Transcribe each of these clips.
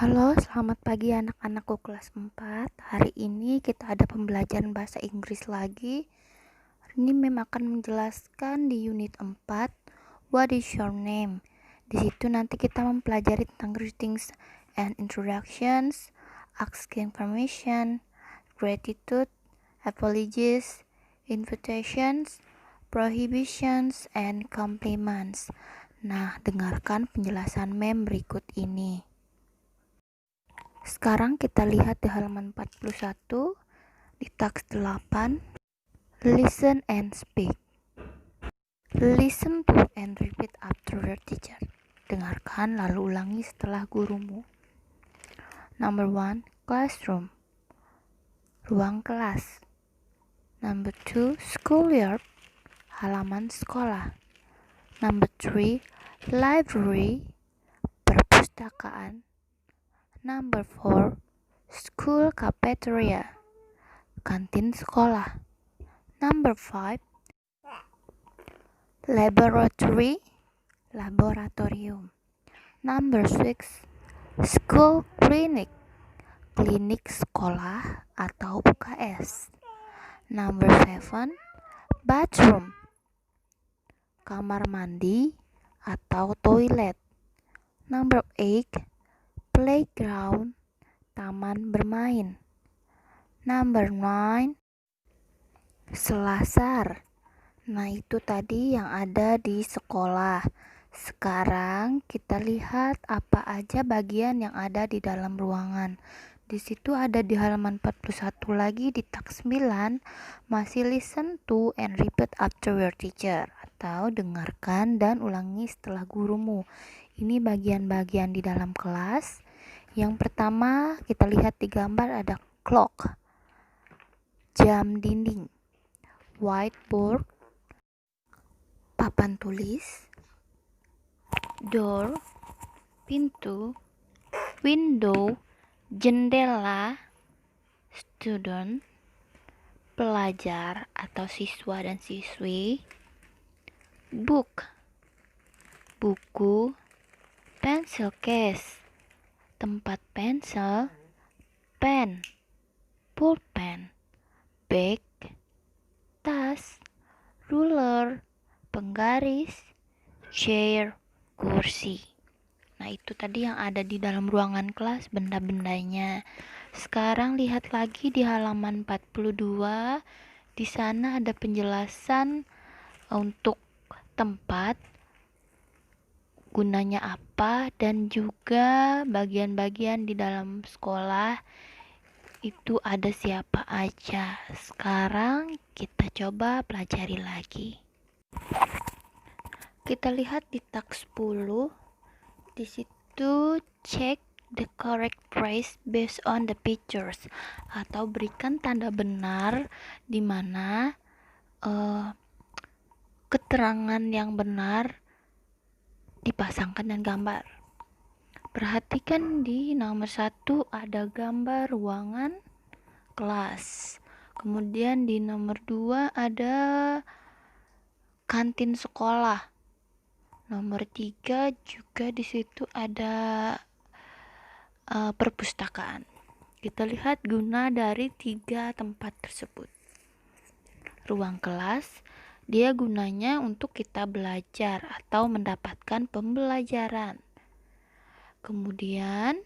Halo, selamat pagi anak-anakku kelas 4. Hari ini kita ada pembelajaran bahasa Inggris lagi. Hari ini Mem akan menjelaskan di unit 4, What is your name? Di situ nanti kita mempelajari tentang greetings and introductions, asking permission, gratitude, apologies, invitations, prohibitions, and compliments. Nah, dengarkan penjelasan Mem berikut ini. Sekarang kita lihat di halaman 41, di teks 8, listen and speak. Listen to and repeat after your teacher. Dengarkan lalu ulangi setelah gurumu. Number 1, classroom. Ruang kelas. Number 2, schoolyard. Halaman sekolah. Number 3, library. Perpustakaan. Number 4, school cafeteria. Kantin sekolah. Number 5, laboratory, laboratorium. Number 6, school clinic, klinik sekolah atau UKS. Number 7, bathroom, kamar mandi atau toilet. Number 8, playground, taman bermain. Number 9, selasar. Nah, itu tadi yang ada di sekolah. Sekarang kita lihat apa aja bagian yang ada di dalam ruangan. Di situ ada di halaman 41 lagi di teks 9, masih listen to and repeat after your teacher, atau dengarkan dan ulangi setelah gurumu. Ini bagian-bagian di dalam kelas. Yang pertama kita lihat di gambar ada clock, jam dinding, whiteboard, papan tulis, door, pintu, window, jendela, student, pelajar atau siswa dan siswi, book, buku, pencil case, tempat pensel, pen, pulpen, bag, tas, ruler, penggaris, chair, kursi. Nah, itu tadi yang ada di dalam ruangan kelas, benda-bendanya. Sekarang lihat lagi di halaman 42. Di sana ada penjelasan untuk tempat, gunanya apa, dan juga bagian-bagian di dalam sekolah itu ada siapa aja. Sekarang kita coba pelajari lagi. Kita lihat di teks 10. Di situ check the correct phrase based on the pictures, atau berikan tanda benar di mana keterangan yang benar dipasangkan dengan gambar. Perhatikan di nomor 1 ada gambar ruangan kelas. Kemudian di nomor 2 ada kantin sekolah. Nomor 3 juga di situ ada perpustakaan. Kita lihat guna dari 3 tempat tersebut. Ruang kelas, dia gunanya untuk kita belajar atau mendapatkan pembelajaran. Kemudian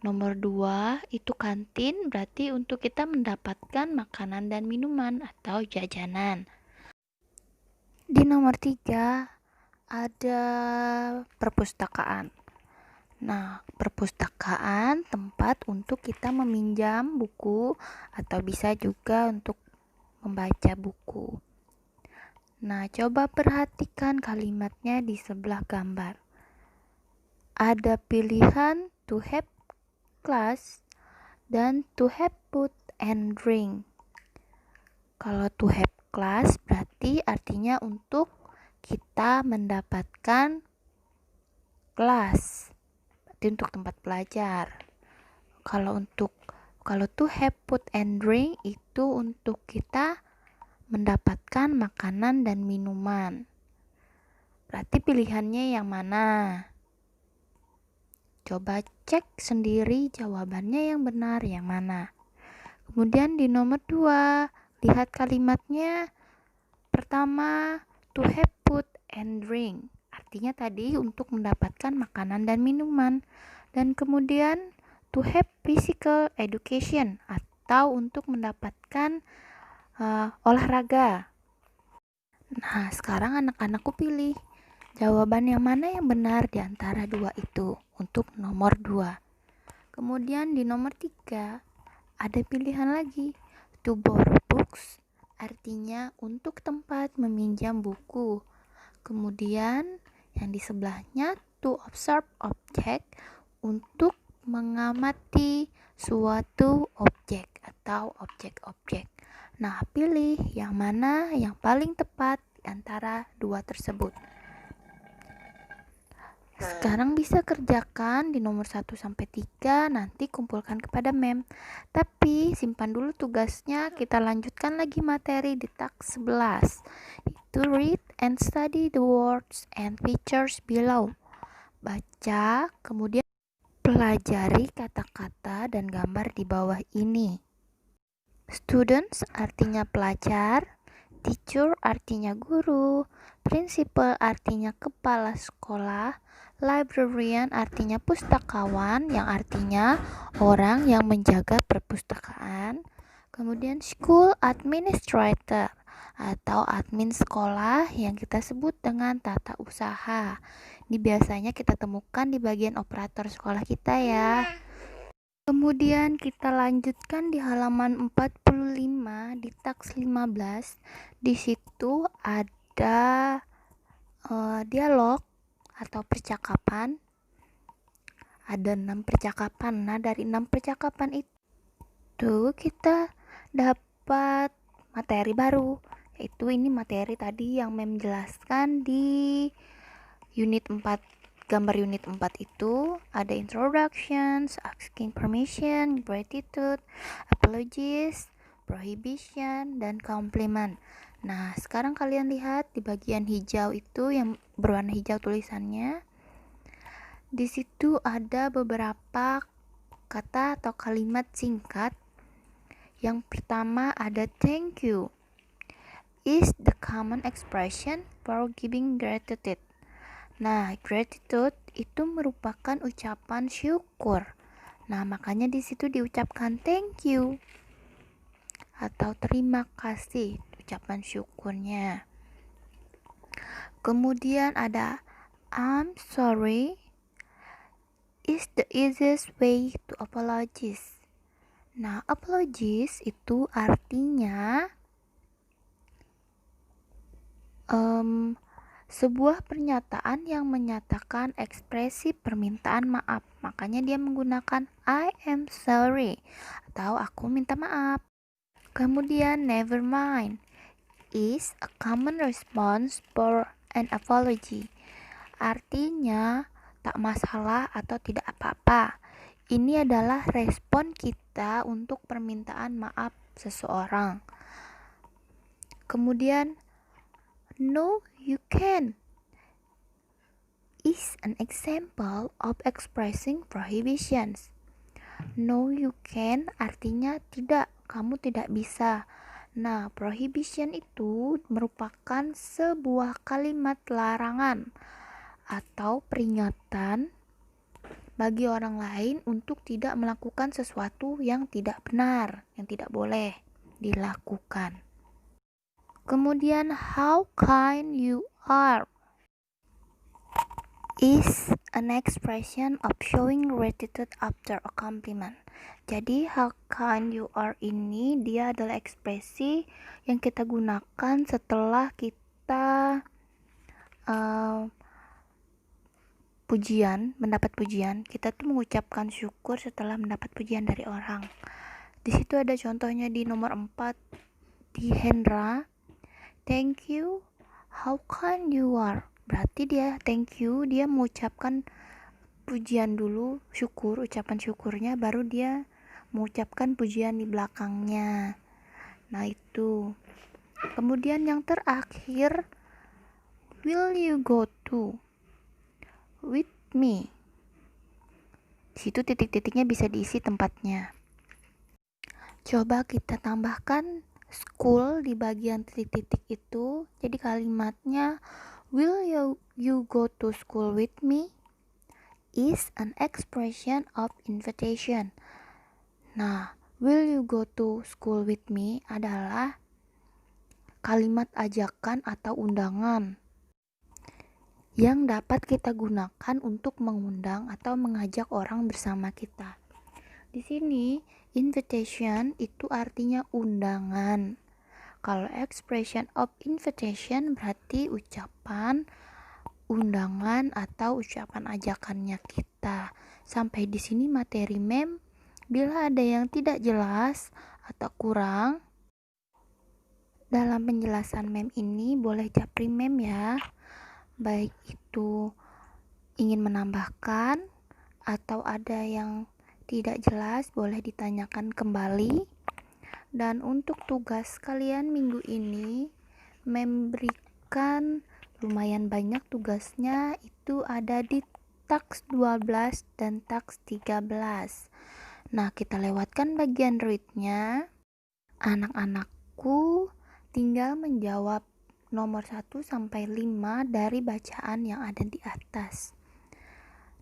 nomor 2 itu kantin, berarti untuk kita mendapatkan makanan dan minuman atau jajanan. Di nomor 3 ada perpustakaan. Nah, perpustakaan tempat untuk kita meminjam buku atau bisa juga untuk membaca buku. Nah, coba perhatikan kalimatnya di sebelah gambar. Ada pilihan to have class dan to have food and drink. Kalau to have class berarti artinya untuk kita mendapatkan kelas, berarti untuk tempat belajar. Kalau to have food and drink itu untuk kita mendapatkan makanan dan minuman. Berarti pilihannya yang mana? Coba cek sendiri jawabannya yang benar yang mana. Kemudian di nomor 2, lihat kalimatnya. Pertama, to have food and drink. Artinya tadi untuk mendapatkan makanan dan minuman. Dan kemudian to have physical education atau untuk mendapatkan olahraga. Nah, sekarang anak-anakku pilih jawaban yang mana yang benar di antara dua itu untuk nomor 2. Kemudian di nomor 3 ada pilihan lagi, to borrow books, artinya untuk tempat meminjam buku. Kemudian yang di sebelahnya to observe object, untuk mengamati suatu objek atau objek-objek. Nah, pilih yang mana yang paling tepat di antara dua tersebut. Sekarang bisa kerjakan di nomor 1 sampai 3, nanti kumpulkan kepada mem. Tapi simpan dulu tugasnya, kita lanjutkan lagi materi di task 11. Itu read and study the words and pictures below. Baca, kemudian pelajari kata-kata dan gambar di bawah ini. Students artinya pelajar, teacher artinya guru, principal artinya kepala sekolah, librarian artinya pustakawan yang artinya orang yang menjaga perpustakaan, kemudian school administrator atau admin sekolah yang kita sebut dengan tata usaha. Ini biasanya kita temukan di bagian operator sekolah kita ya. Kemudian kita lanjutkan di halaman 45 di task 15. Di situ ada dialog atau percakapan. Ada 6 percakapan. Nah, dari 6 percakapan itu kita dapat materi baru. Yaitu ini materi tadi yang Mem jelaskan di unit 4. Gambar unit 4 itu ada introductions, asking permission, gratitude, apologies, prohibition, dan compliment. Nah, sekarang kalian lihat di bagian hijau itu yang berwarna hijau tulisannya. Di situ ada beberapa kata atau kalimat singkat. Yang pertama ada thank you. Is the common expression for giving gratitude. Nah, gratitude itu merupakan ucapan syukur. Nah, makanya di situ diucapkan thank you atau terima kasih, ucapan syukurnya. Kemudian ada I'm sorry is the easiest way to apologize. Nah, apologize itu artinya sebuah pernyataan yang menyatakan ekspresi permintaan maaf. Makanya dia menggunakan I am sorry atau aku minta maaf. Kemudian never mind is a common response for an apology. Artinya tak masalah atau tidak apa-apa. Ini adalah respon kita untuk permintaan maaf seseorang. Kemudian no, you can is an example of expressing prohibitions. No, you can artinya tidak, kamu tidak bisa. Nah, prohibition itu merupakan sebuah kalimat larangan atau peringatan bagi orang lain untuk tidak melakukan sesuatu yang tidak benar, yang tidak boleh dilakukan. Kemudian how kind you are is an expression of showing gratitude after a compliment. Jadi how kind you are ini dia adalah ekspresi yang kita gunakan setelah kita mendapat pujian. Kita tuh mengucapkan syukur setelah mendapat pujian dari orang. Di situ ada contohnya di nomor 4 di Hendra. Thank you, how kind you are. Berarti dia thank you, dia mengucapkan pujian dulu, syukur, ucapan syukurnya, baru dia mengucapkan pujian di belakangnya. Nah, itu. Kemudian yang terakhir, will you go to with me? Di situ titik-titiknya bisa diisi tempatnya. Coba kita tambahkan school di bagian titik-titik itu. Jadi kalimatnya, will you go to school with me? Is an expression of invitation. Nah, will you go to school with me adalah kalimat ajakan atau undangan yang dapat kita gunakan untuk mengundang atau mengajak orang bersama kita. Di sini, invitation itu artinya undangan. Kalau expression of invitation berarti ucapan undangan atau ucapan ajakannya kita. Sampai di sini materi mem. Bila ada yang tidak jelas atau kurang dalam penjelasan mem ini, boleh japri mem ya. Baik itu ingin menambahkan atau ada yang tidak jelas, boleh ditanyakan kembali. Dan untuk tugas kalian minggu ini, mem berikan lumayan banyak tugasnya, itu ada di taks 12 dan taks 13. Nah, kita lewatkan bagian readnya. Anak-anakku tinggal menjawab nomor 1 sampai 5 dari bacaan yang ada di atas.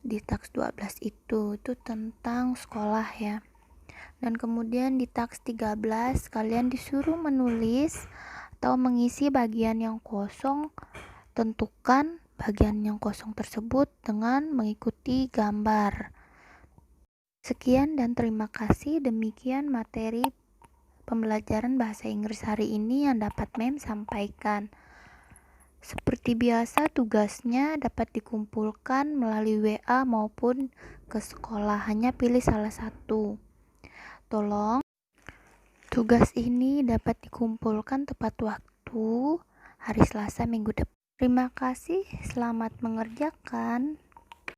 Di taks 12 itu tentang sekolah ya. Dan kemudian di taks 13 kalian disuruh menulis atau mengisi bagian yang kosong. Tentukan bagian yang kosong tersebut dengan mengikuti gambar. Sekian dan terima kasih. Demikian materi pembelajaran bahasa Inggris hari ini yang dapat mem sampaikan. Seperti biasa, tugasnya dapat dikumpulkan melalui WA maupun ke sekolah. Hanya pilih salah satu. Tolong tugas ini dapat dikumpulkan tepat waktu hari Selasa minggu depan. Terima kasih, selamat mengerjakan.